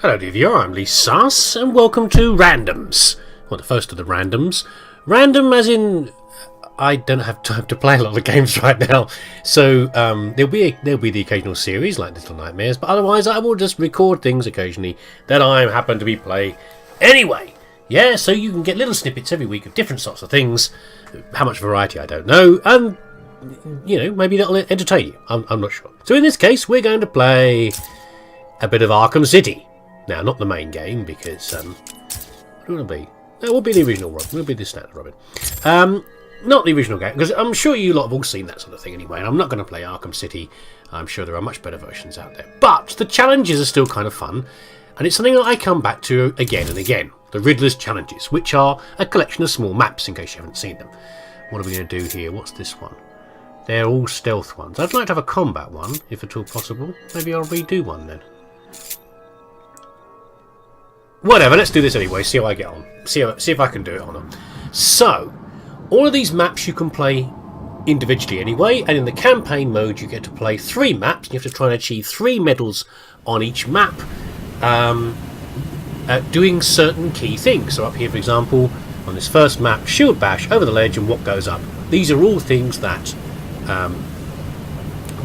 Hello DVR, I'm leesusss, and welcome to Randoms. Well, the first of the randoms. Random as in, I don't have time to play a lot of games right now, so there'll be the occasional series like Little Nightmares, but otherwise I will just record things occasionally that I happen to be play anyway. Yeah, so you can get little snippets every week of different sorts of things. How much variety I don't know, and you know, maybe that'll entertain you. I'm not sure. So in this case, we're going to play a bit of Arkham City. Now, not the main game, because what do it be? It will be the original Robin. It will be the standard Robin. Not the original game, because I'm sure you lot have all seen that sort of thing anyway, and I'm not going to play Arkham City. I'm sure there are much better versions out there. But the challenges are still kind of fun, and it's something that I come back to again and again. The Riddlers challenges, which are a collection of small maps, in case you haven't seen them. What are we going to do here? What's this one? They're all stealth ones. I'd like to have a combat one, if at all possible. Maybe I'll redo one then. Whatever, let's do this anyway, see how I get on. See if I can do it or not. So, all of these maps you can play individually anyway, and in the campaign mode you get to play 3 maps, and you have to try and achieve 3 medals on each map, doing certain key things. So up here, for example, on this first map, shield bash over the ledge and what goes up. These are all things that,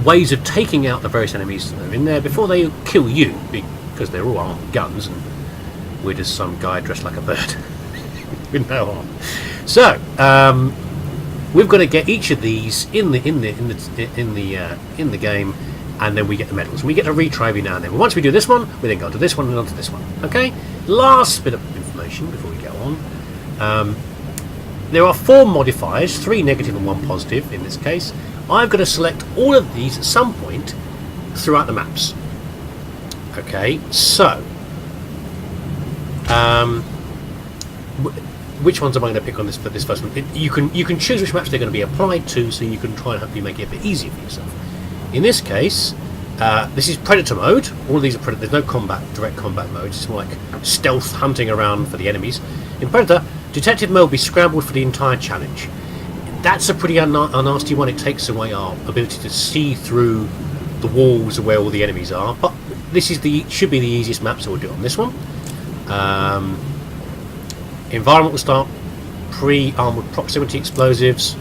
ways of taking out the various enemies that are in there before they kill you, because they're all armed guns, and we're just some guy dressed like a bird with no arm. So we've got to get each of these in the game, and then we get the medals. And we get to retry every now and then. But once we do this one, we then go on to this one and on to this one. Okay. Last bit of information before we go on. There are 4 modifiers, 3 negative and 1 positive in this case. I've got to select all of these at some point throughout the maps. Okay, so which ones am I going to pick on this for this first one? You can choose which maps they're going to be applied to, so you can try and hopefully make it a bit easier for yourself. In this case, this is Predator mode. All of these are Predator. There's no direct combat mode. It's more like stealth hunting around for the enemies. In Predator, detective mode will be scrambled for the entire challenge. That's a pretty nasty one. It takes away our ability to see through the walls of where all the enemies are. But this is should be the easiest map, so we'll do it on this one. Environment will start pre-armored proximity explosives.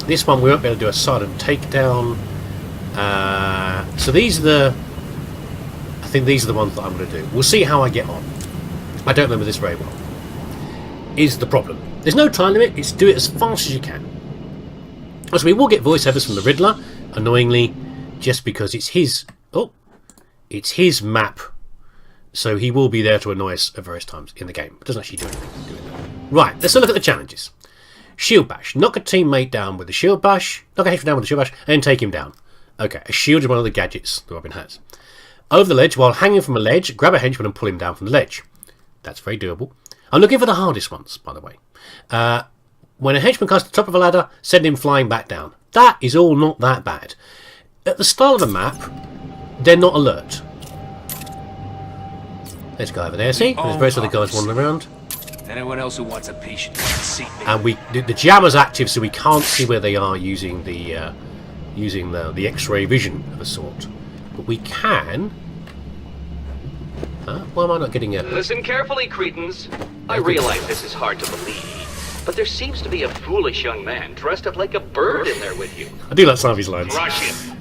This one we won't be able to do a silent takedown. So these are I think these are the ones that I'm going to do. We'll see how I get on. I don't remember this very well. Is the problem. There's no time limit. It's do it as fast as you can. So we will get voiceovers from the Riddler, annoyingly, just because it's his map. So he will be there to annoy us at various times in the game. It doesn't actually do anything. Right, let's look at the challenges. Shield bash. Knock a teammate down with the shield bash. Knock a henchman down with the shield bash, and take him down. Okay, a shield is one of the gadgets that Robin has. Over the ledge, while hanging from a ledge, grab a henchman and pull him down from the ledge. That's very doable. I'm looking for the hardest ones, by the way. When a henchman comes to the top of a ladder, send him flying back down. That is all not that bad. At the start of the map, they're not alert. There's a guy over there, see? There's various other guys wandering around. Anyone else who wants a patient can see me. And the jammer's active, so we can't see where they are using the X-ray vision of a sort. But we can. Why am I not getting a? Listen carefully, cretins. I realize this is hard to believe, but there seems to be a foolish young man dressed up like a bird in there with you. I do like some of his lines. Rush him.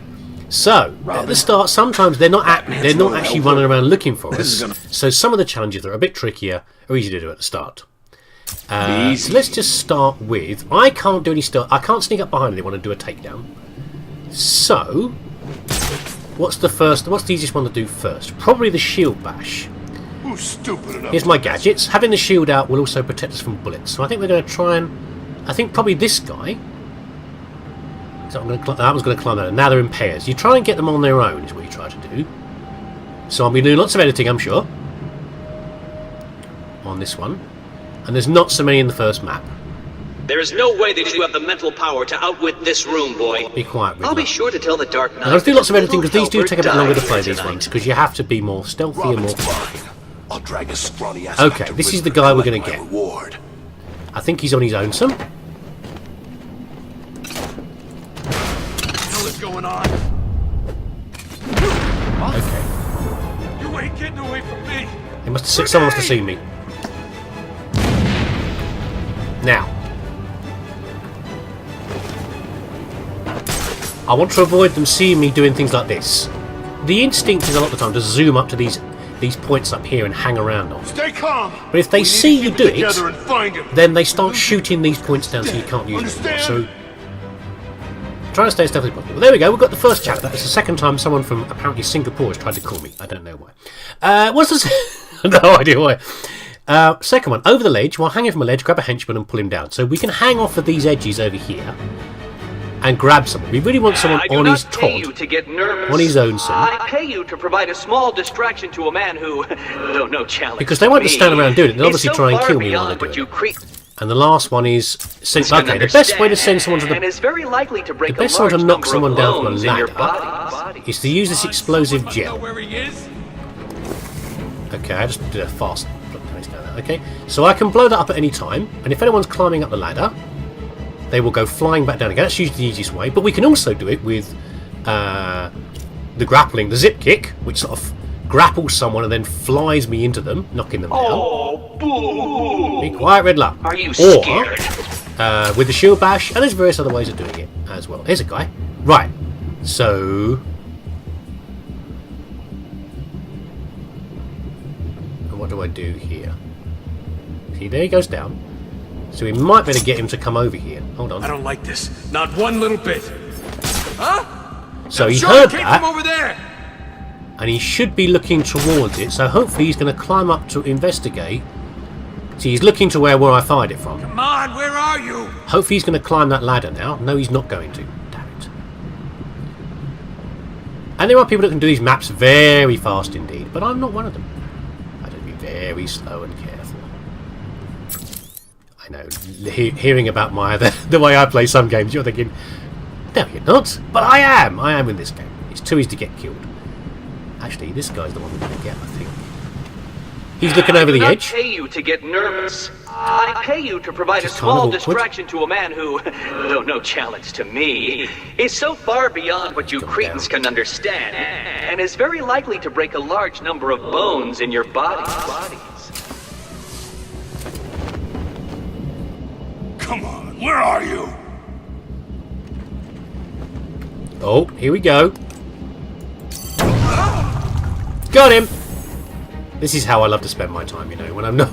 So, at the start, sometimes they're not actually running around looking for us. So some of the challenges that are a bit trickier are easy to do at the start. So let's just start with... I can't do any stuff. I can't sneak up behind anyone and do a takedown. So, what's the easiest one to do first? Probably the shield bash. Who's stupid enough? Here's my gadgets. Having the shield out will also protect us from bullets. So I think we're going to try and... I think probably this guy... So I was going to climb that. Now they're in pairs. You try and get them on their own, is what you try to do. So I'll be doing lots of editing, I'm sure, on this one. And there's not so many in the first map. There is no way that you have the mental power to outwit this room, boy. Be quiet, Riddler. I'll be sure to tell the Dark Knight. Now, let's do lots of editing, because these do take a bit longer to play, these ones, because you have to be more stealthy and more... I'll drag a scrawny ass. Okay, this is the guy we're going to get. I think he's on his own, son. What's going on? Okay. You ain't getting away from me. Someone must have seen me. Now, I want to avoid them seeing me doing things like this. The instinct is a lot of the time to zoom up to these points up here and hang around on. Stay calm. But if they see you do it, And find him. then they start shooting these points down so you can't use them anymore. So try to stay as stealthy as possible. Well, there we go, we've got the first chapter. That's the second time someone from apparently Singapore has tried to call me. I don't know why. What's this? No idea why. Second one, over the ledge. While hanging from a ledge, grab a henchman and pull him down. So we can hang off of these edges over here and grab someone. We really want someone on his Todd, on his own sim. I pay you to provide a small distraction to a man who, though no challenge because they won't just stand around doing it. They'll obviously so try and kill me while they do it. And the last one is okay. The best way to send someone to the best way to knock someone down from a ladder is to use this explosive gel. Okay, I just did a fast place down there. Okay, so I can blow that up at any time, and if anyone's climbing up the ladder, they will go flying back down again. That's usually the easiest way, but we can also do it with the grappling, the zip kick, which sort of grapples someone and then flies me into them, knocking them down. Oh, boo! Be quiet, Riddler. Are you scared? Or with the shield bash, and there's various other ways of doing it as well. Here's a guy. Right, so... and what do I do here? See, there he goes down. So we might better get him to come over here. Hold on. I don't like this. Not one little bit. Huh? So he Sure heard it came that, from over there. and he should be looking towards it. So hopefully he's going to climb up to investigate. See, he's looking to where I fired it from. Come on, where are you? Hopefully he's going to climb that ladder now. No, he's not going to. Damn it. And there are people that can do these maps very fast indeed, but I'm not one of them. I have to be very slow and careful. I know, hearing about the way I play some games, you're thinking, no, you're not. But I am. I am in this game. It's too easy to get killed. Actually, this guy's the one we're going to get, I think. He's looking over the edge. I pay you to get nervous. I pay you to provide a small distraction to a man who, though no challenge to me, is so far beyond what you cretins can understand, and is very likely to break a large number of bones in your bodies. Come on, where are you? Oh, here we go. Got him! This is how I love to spend my time, you know, when I'm not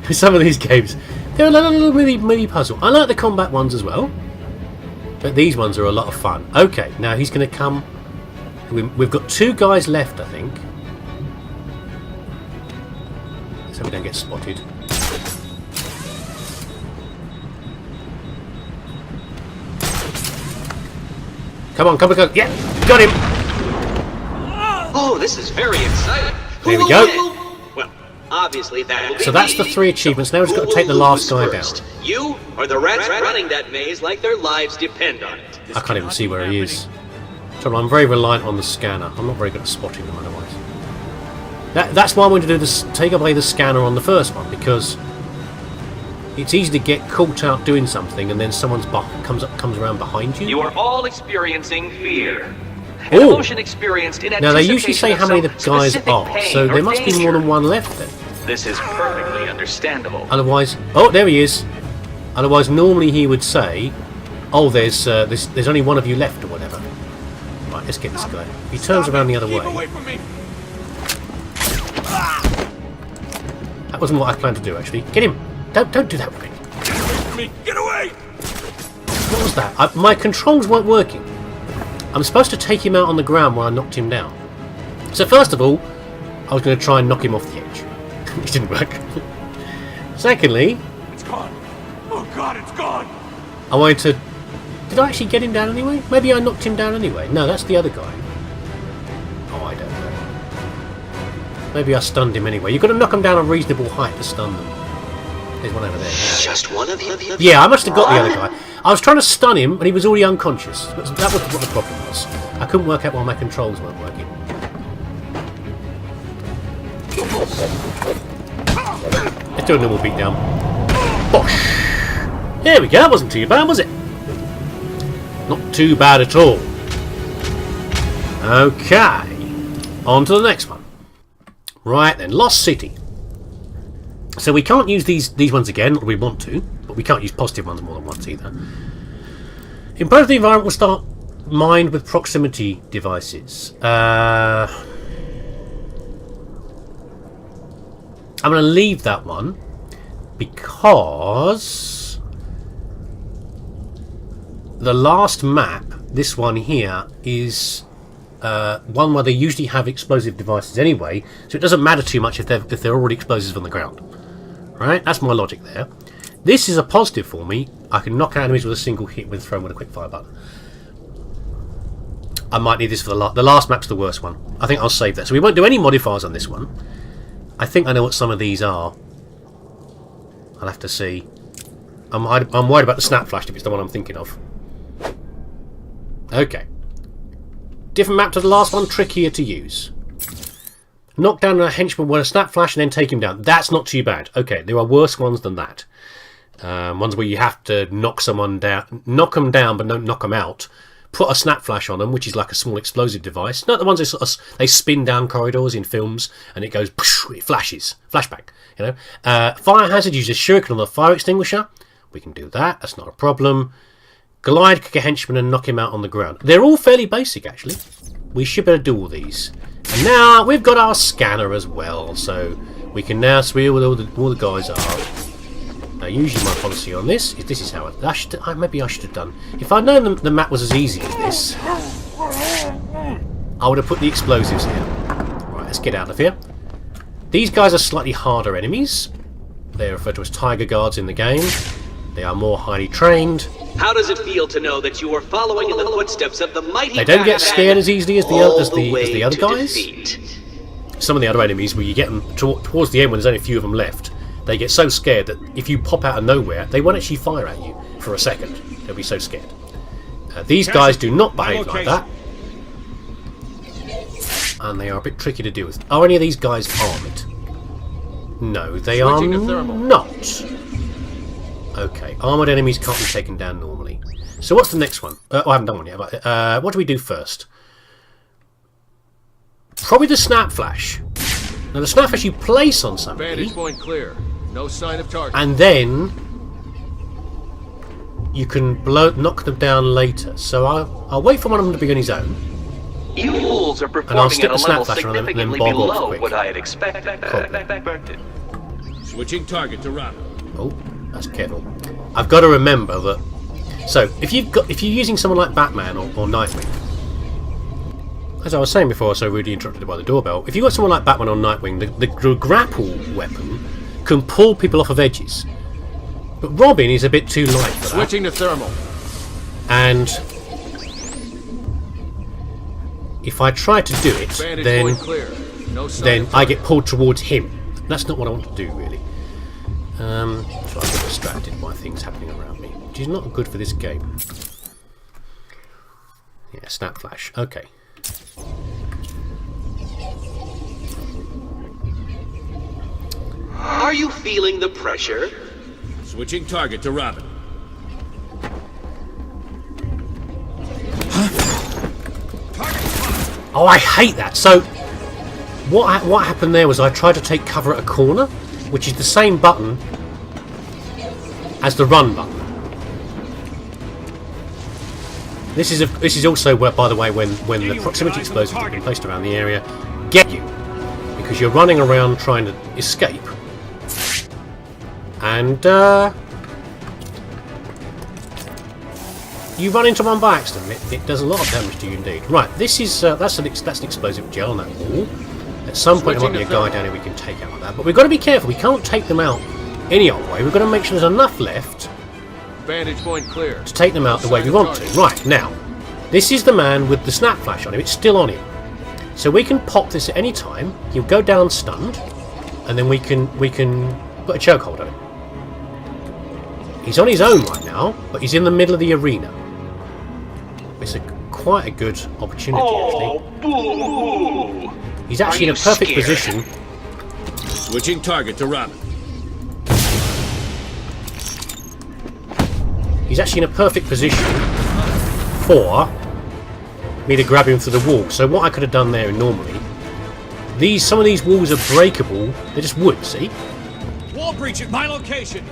in some of these games. They're a little mini puzzle. I like the combat ones as well, but these ones are a lot of fun. Okay, now he's going to come. We've got 2 guys left, I think. So we don't get spotted. Come on, come on, come on. Yeah, got him! Oh, this is very exciting. There we go. Well, obviously that will be So that's the 3 achievements. Now we've got to take the last guy down. You or the rats running that maze like their lives depend on it. I can't even see where he is. Trouble, I'm very reliant on the scanner. I'm not very good at spotting them otherwise. That's why I wanted to do this, take away the scanner on the first one, because it's easy to get caught out doing something and then someone comes around behind you. You are all experiencing fear. An emotion experienced in now they usually say how many the guys are, so there must be more than one left then. This is perfectly understandable. Otherwise, oh, there he is. Otherwise, normally he would say, "Oh, there's only one of you left," or whatever. Right, let's get this guy. He turns around the other way. Away from me. That wasn't what I planned to do, actually. Get him! Don't do that, Rick. Get away from me. Get away. What was that? My controls weren't working. I'm supposed to take him out on the ground while I knocked him down. So first of all, I was going to try and knock him off the edge. It didn't work. Secondly, It's gone. Oh God, it's gone. I wanted to... Did I actually get him down anyway? Maybe I knocked him down anyway. No, that's the other guy. Oh, I don't know. Maybe I stunned him anyway. You've got to knock them down a reasonable height to stun them. There's one over there. Just one of you? Yeah, I must have got the other guy. I was trying to stun him, and he was already unconscious. That was what the problem was. I couldn't work out why my controls weren't working. Let's do a normal beatdown. Bosh! There we go. That wasn't too bad, was it? Not too bad at all. Okay. On to the next one. Right then, Lost City. So we can't use these ones again, or we want to, but we can't use positive ones more than once either. In both the environment, we'll start mined with proximity devices. I'm going to leave that one because the last map, this one here, is one where they usually have explosive devices anyway, so it doesn't matter too much if they're already explosives on the ground. Right? That's my logic there. This is a positive for me. I can knock out enemies with a single hit when thrown with a quick fire button. I might need this for the last map's the worst one. I think I'll save that. So we won't do any modifiers on this one. I think I know what some of these are. I'll have to see. I'm worried about the snap flash if it's the one I'm thinking of. Okay. Different map to the last one, trickier to use. Knock down a henchman with a snap flash and then take him down. That's not too bad. Okay, there are worse ones than that. Ones where you have to knock someone down, knock them down but don't knock them out. Put a snap flash on them, which is like a small explosive device. Not the ones that they spin down corridors in films and it goes, it flashes, flashback. You know, fire hazard uses shuriken on the fire extinguisher. We can do that. That's not a problem. Glide, kick a henchman and knock him out on the ground. They're all fairly basic actually. We should better do all these. And now we've got our scanner as well, so we can now see where all the guys are. Now, usually my policy on this is how maybe I should have done. If I'd known the map was as easy as this, I would have put the explosives here. Right, let's get out of here. These guys are slightly harder enemies. They're referred to as tiger guards in the game. They are more highly trained. How does it feel to know that you are following in the footsteps of the mighty? They don't get scared as easily as the other guys. Defeat. Some of the other enemies, where you get them towards the end when there's only a few of them left, they get so scared that if you pop out of nowhere, they won't actually fire at you for a second. They'll be so scared. These guys do not behave like that, and they are a bit tricky to deal with. Are any of these guys armoured? No, they are not. Okay, armoured enemies can't be taken down normally. So what's the next one? I haven't done one yet, but what do we do first? Probably the snap flash. Now the snap flash you place on somebody. Vantage point clear. No sign of target. And then you can knock them down later. So I'll wait for one of them to be on his own. You fools are performing at a level significantly below what I had expected. Switching target to Robin. Oh, that's careful. I've got to remember that. So if you're using someone like Batman or Nightwing, as I was saying before, I was so rudely interrupted by the doorbell. If you've got someone like Batman or Nightwing, the grapple weapon can pull people off of edges. But Robin is a bit too light for that. Switching to thermal. And if I try to do it, then I get pulled towards him. That's not what I want to do, really. So I get distracted by things happening around me, which is not good for this game. Yeah, snap flash. Okay. Are you feeling the pressure? Switching target to Robin. Oh, I hate that. So what happened there was I tried to take cover at a corner, which is the same button as the run button. This is also where, by the way, when the proximity explosives have been placed around the area, get you because you're running around trying to escape, and you run into one by accident. It does a lot of damage to you indeed. Right, this is that's an explosive gel on that wall. At some point, there might be a guy down here we can take out like that, but we've got to be careful. We can't take them out any old way. We've got to make sure there's enough left. Vantage point clear. To take them out the way we want to. Right, now, this is the man with the snap flash on him. It's still on him. So we can pop this at any time. He'll go down stunned, and then we can put a chokehold on him. He's on his own right now, but he's in the middle of the arena. It's quite a good opportunity, actually. Boo! He's actually in a perfect position. Switching target to Robin. He's actually in a perfect position for me to grab him through the wall. So what I could have done there normally Some of these walls are breakable. They're just wood, see? Wall breach at my location.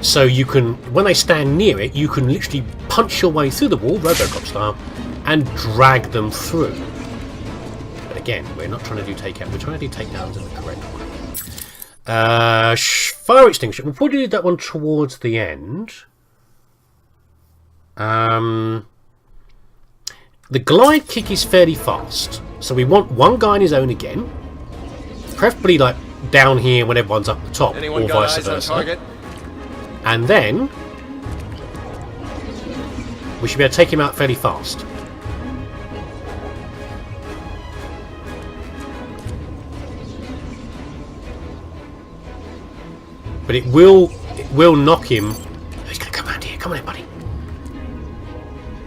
So you can, when they stand near it, you can literally punch your way through the wall, Robocop style, and drag them through. But again, we're not trying to do takeout. We're trying to do takedowns in the correct way. Fire extinguisher. We'll probably do that one towards the end. The glide kick is fairly fast, so we want one guy on his own again, preferably like down here when everyone's up the top, or vice versa. And then we should be able to take him out fairly fast. But it will knock him. He's going to come around here. Come on in, buddy.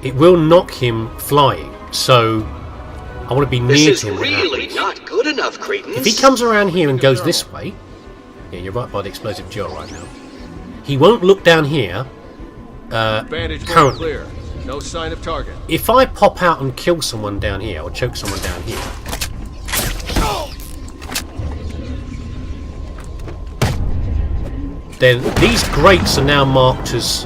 It will knock him flying. So I want to be near to him. This is really not good enough, Cretans. If he comes around here and goes this way, yeah, you're right by the explosive gel right now. He won't look down here. Vantage point clear. No sign of target. If I pop out and kill someone down here, or choke someone down here, then these grates are now marked as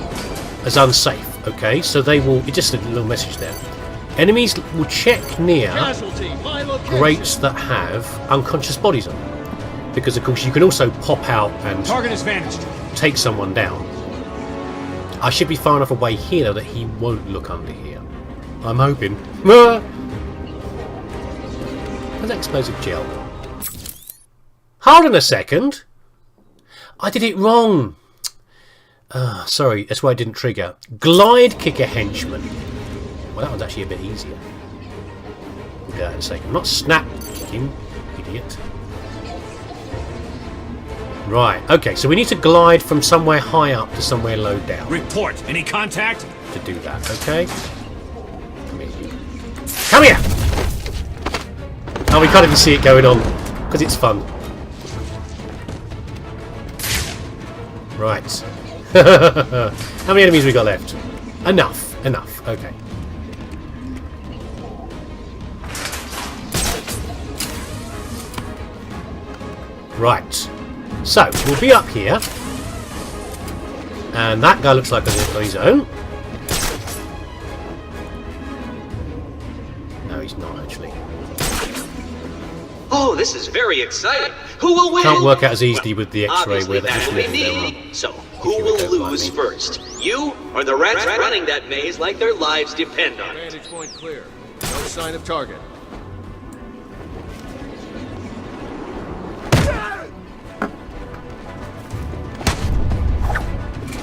unsafe. Okay, so they will. It's just a little message there. Enemies will check near grates that have unconscious bodies on them, because of course you can also pop out and Target is vanished. Take someone down. I should be far enough away here though that he won't look under here. I'm hoping. Where's that explosive gel? Hold on a second. I did it wrong. Sorry, that's why I didn't trigger. Glide kicker henchman. Well, that one's actually a bit easier. We'll do that in a second. Not snap kicking, idiot. Right, okay, so we need to glide from somewhere high up to somewhere low down. Report. Any contact? To do that, okay? Come here, you. Come here! Oh, we can't even see it going on, because it's fun. Right. How many enemies we got left? Enough, okay. Right. So, we'll be up here. And that guy looks like he's on his own. No, he's not actually. Oh, this is very exciting. Who will win? Can't work out as easily with the X-ray where they're just living living there. So, who will lose first? You or the rats running that maze like their lives depend on it? Vantage point clear. No sign of target.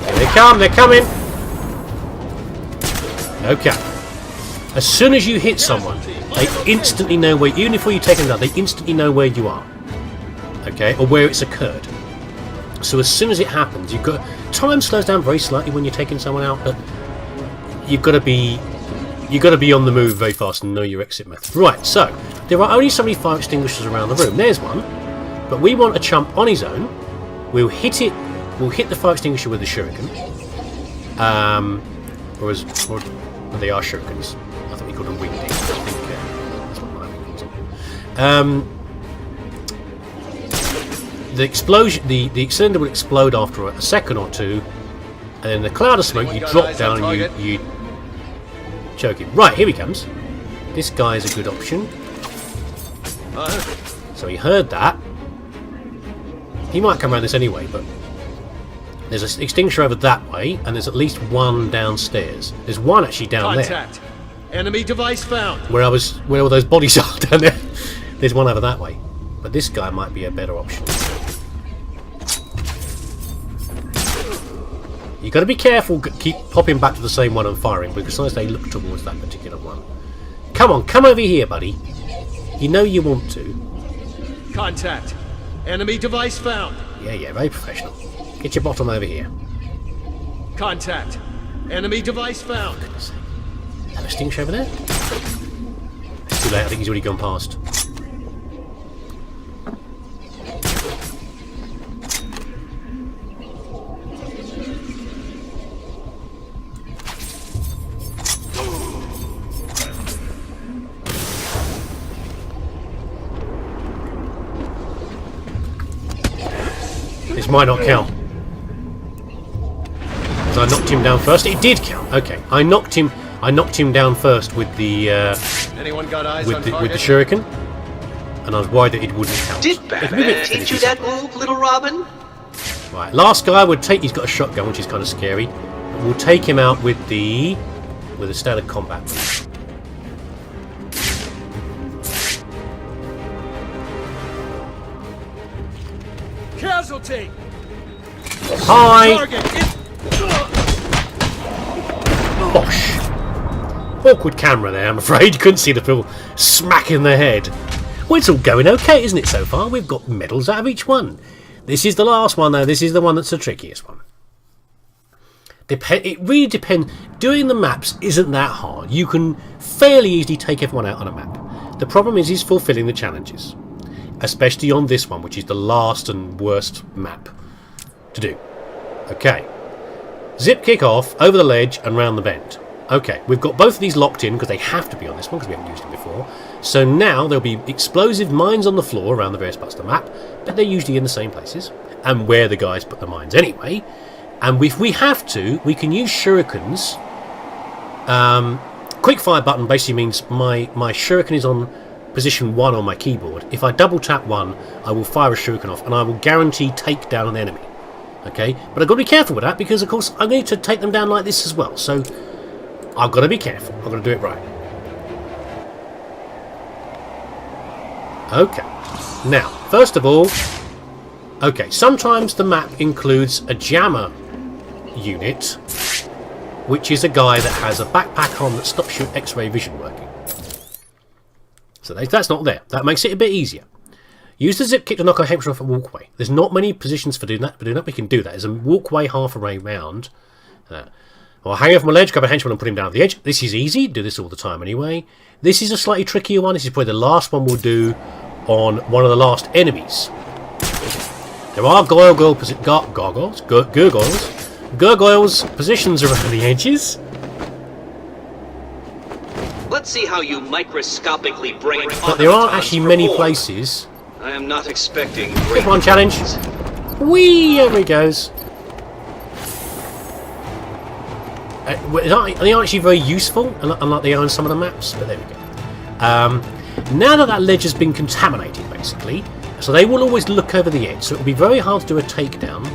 Here they come, they're coming! Okay. As soon as you hit someone, they instantly know where, even before you take them down, they instantly know where you are. Okay, or where it's occurred. So as soon as it happens, you've got... Time slows down very slightly when you're taking someone out, but you've got to be on the move very fast and know your exit method. Right, so there are only so many fire extinguishers around the room. There's one, but we want a chump on his own. We'll hit it. We'll hit the fire extinguisher with the shuriken. Or they are shurikens. I think we call them wingdings. I think that's what my calls them. The explosion, the cylinder will explode after a second or two, and then the cloud of smoke, you drop down and you choke him. Right, here he comes. This guy is a good option. So he heard that. He might come around this anyway, but there's an extinguisher over that way, and there's at least one downstairs. There's one actually down there. Enemy device found. Where all those bodies are down there. There's one over that way. But this guy might be a better option. You've got to be careful, keep popping back to the same one and firing, because sometimes they look towards that particular one. Come on, come over here, buddy. You know you want to. Contact. Enemy device found. Yeah, very professional. Get your bottom over here. Contact. Enemy device found. Is that a extinguisher over there? It's too late, I think he's already gone past. This might not count. So I knocked him down first. It did count. Okay, I knocked him down first with the Anyone got eyes with the shuriken, and I was worried that it wouldn't count. Did Batman teach you that move, little Robin? Right, last guy would take. He's got a shotgun, which is kind of scary. We'll take him out with a standard combat move. Casualty. Hi. Bosh. Awkward camera there, I'm afraid. You couldn't see the people smacking their head. Well, it's all going okay, isn't it, so far? We've got medals out of each one. This is the last one, though. This is the one that's the trickiest one. It really depends. Doing the maps isn't that hard. You can fairly easily take everyone out on a map. The problem is fulfilling the challenges. Especially on this one, which is the last and worst map to do. Okay. Zip kick off, over the ledge and round the bend. Okay, we've got both of these locked in because they have to be on this one because we haven't used them before. So now there'll be explosive mines on the floor around the various parts of the map, but they're usually in the same places and where the guys put the mines anyway. And if we have to, we can use shurikens. Quick fire button basically means my shuriken is on position 1 on my keyboard. If I double tap 1, I will fire a shuriken off and I will guarantee take down an enemy. Okay, but I've got to be careful with that because of course I need to take them down like this as well. So I've got to be careful. I've got to do it right. Okay. Now, first of all, okay, sometimes the map includes a jammer unit, which is a guy that has a backpack on that stops your X-ray vision working. So that's not there. That makes it a bit easier. Use the zip kick to knock a henchman off a walkway. There's not many positions for doing that, but doing that we can do that. There's a walkway half a way round. Or hang off my ledge, grab a henchman and put him down at the edge. This is easy. Do this all the time anyway. This is a slightly trickier one. This is probably the last one we'll do on one of the last enemies. There are gurgoyles positions around the edges. Let's see how you microscopically break. But there aren't actually many places. I am not expecting. Come on, challenge. Whee! There he goes. They aren't actually very useful, unlike they are on some of the maps, but there we go. Now that ledge has been contaminated, basically, so they will always look over the edge, so it will be very hard to do a takedown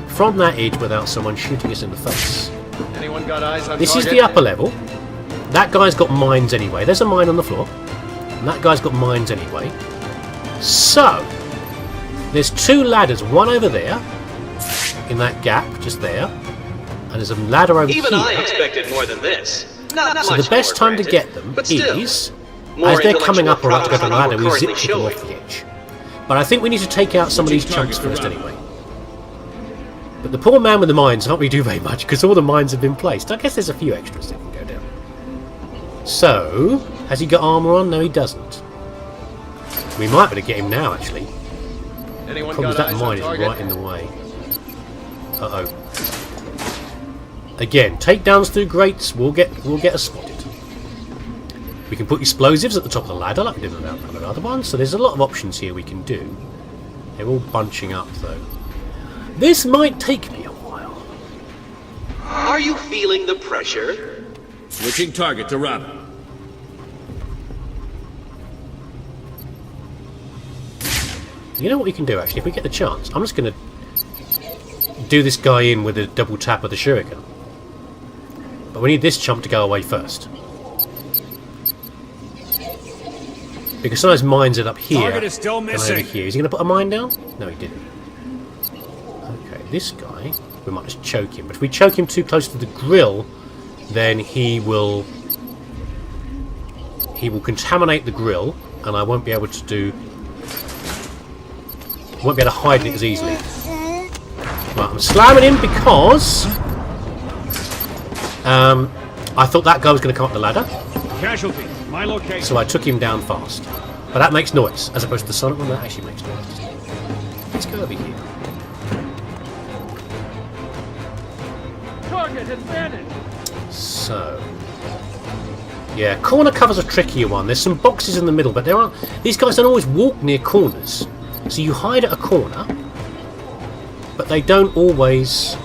from that edge without someone shooting us in the face. Anyone got eyes on this is the upper level. That guy's got mines anyway. There's a mine on the floor. And that guy's got mines anyway. So, there's 2 ladders, one over there, in that gap, just there. And there's a ladder over here. Even I expected more than this. Not so the best time to get them is, as they're coming up or about to go to the ladder, we zip kick them off the edge. But I think we need to take out some of these chunks first anyway. But the poor man with the mines can't really do very much because all the mines have been placed. I guess there's a few extras that can go down. So, has he got armour on? No, he doesn't. We might be able to get him now, actually. Problem is that mine is right in the way. Uh-oh. Again, takedowns through grates will get us spotted. We can put explosives at the top of the ladder like we did on the other one, so there's a lot of options here we can do. They're all bunching up, though. This might take me a while. Are you feeling the pressure? Switching target to Robin. You know what we can do, actually? If we get the chance, I'm just going to do this guy in with a double tap of the shuriken. But we need this chump to go away first. Because some of those mines are up here Target is still missing. and over here. Is he going to put a mine down? No, he didn't. Okay, this guy, we might just choke him. But if we choke him too close to the grill, then he will contaminate the grill, and I won't be able to do. Won't be able to hide it as easily. Right, I'm slamming him because I thought that guy was going to come up the ladder. Casualty. My location. So I took him down fast. But that makes noise, as opposed to the Sonic one that actually makes noise. Let's go over here. Target has vanished. So, yeah, corner cover's a trickier one. There's some boxes in the middle, but there aren't. These guys don't always walk near corners. So you hide at a corner, but they don't always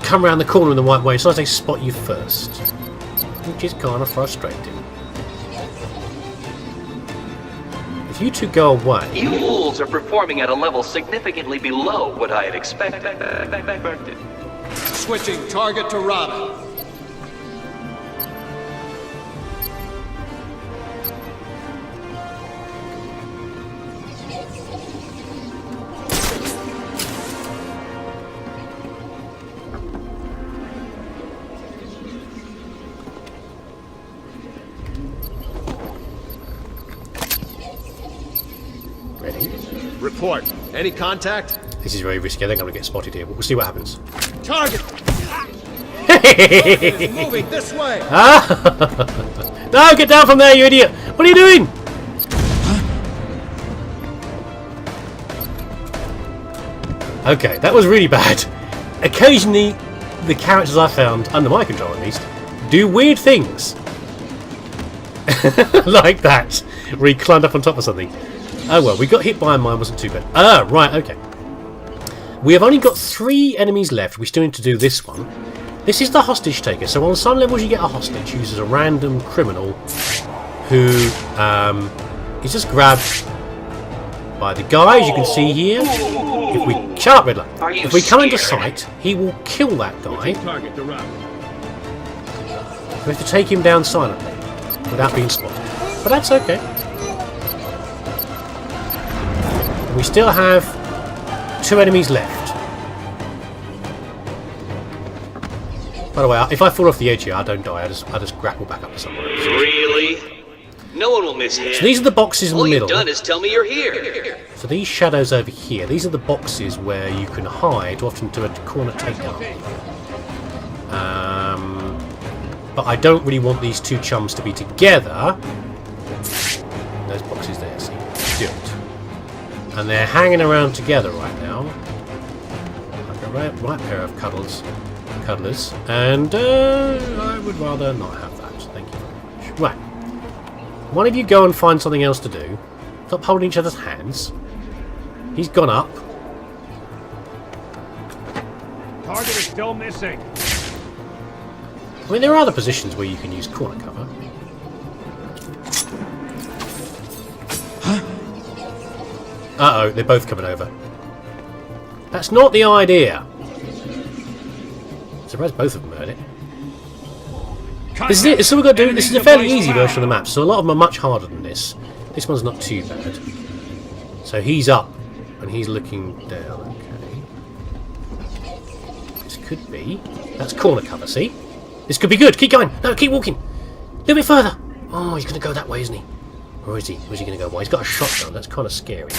come around the corner in the right way. Sometimes they spot you first, which is kind of frustrating. If you two go away... You fools are performing at a level significantly below what I had expected. Switching target to Robin. Ready? Report. Any contact? This is very risky. I think I'm going to get spotted here, but we'll see what happens. Target! Target is moving this way! Ah! No, get down from there, you idiot! What are you doing? Okay, that was really bad. Occasionally, the characters I found, under my control at least, do weird things. Like that, where he climbed up on top of something. Oh well, we got hit by mine, wasn't too bad. Ah, right, okay. We have only got 3 enemies left. We still need to do this one. This is the hostage taker. So on some levels you get a hostage who's a random criminal who is just grabbed by the guys you can see here. If we shut up, Riddler. If we come into sight, he will kill that guy. We have to take him down silently without being spotted. But that's okay. We still have 2 enemies left. By the way, if I fall off the edge here, I don't die. I just grapple back up to somewhere else. Really? No one will miss him. So these are the boxes in the middle. All you've done is tell me you're here. So these shadows over here, these are the boxes where you can hide, often to a corner takedown. But I don't really want these 2 chums to be together. Those boxes there, see? Good. And they're hanging around together right now. Like a right pair of cuddlers. And I would rather not have that. Thank you very much. Right. One of you go and find something else to do. Stop holding each other's hands. He's gone up. Target is still missing. I mean, there are other positions where you can use corner cover. Uh-oh, they're both coming over. That's not the idea. Surprised both of them heard it. This is it. So we've got to do. This is a fairly easy version of the map. So a lot of them are much harder than this. This one's not too bad. So he's up and he's looking down. Okay. This could be. That's corner cover. See? This could be good. Keep going. No, keep walking. A little bit further. Oh, he's going to go that way, isn't he? Or is he? Where's he going to go? Well, he's got a shotgun. That's kind of scary.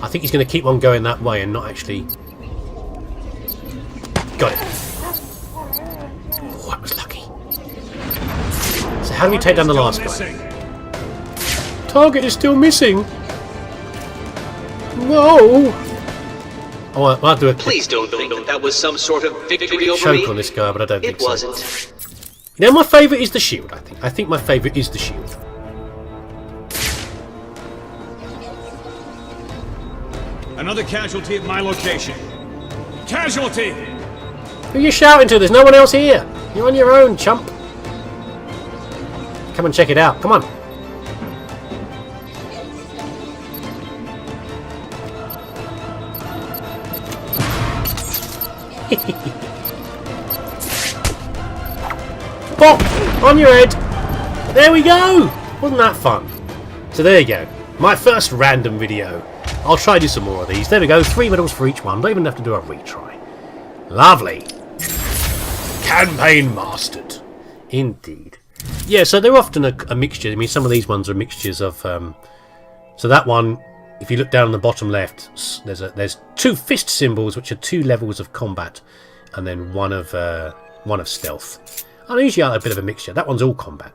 I think he's going to keep on going that way and not actually... Got it. Oh, that was lucky. So how do we take down the last guy? Target is still missing. No. Oh, I'll have to do a Please don't think that was some sort of victory over choke me. on this guy, but I don't think It so. wasn't. You know, my favourite is the shield, I think. I think my favourite is the shield. Another casualty at my location. Casualty! Who are you shouting to? There's no one else here. You're on your own, chump. Come and check it out. Come on. Pop! On your head! There we go! Wasn't that fun? So there you go. My first random video. I'll try to do some more of these. There we go. 3 medals for each one. Don't even have to do a retry. Lovely. Campaign mastered. Indeed. Yeah, so they're often a mixture. I mean, some of these ones are mixtures of... so that one, if you look down on the bottom left, there's 2 fist symbols, which are 2 levels of combat, and then one of stealth. And usually a bit of a mixture. That one's all combat.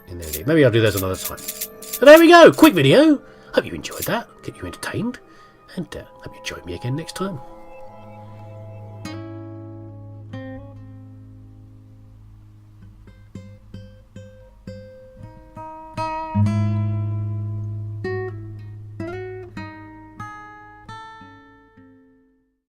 In there. Maybe I'll do those another time. But there we go. Quick video. Hope you enjoyed that. Kept you entertained. And hope you join me again next time.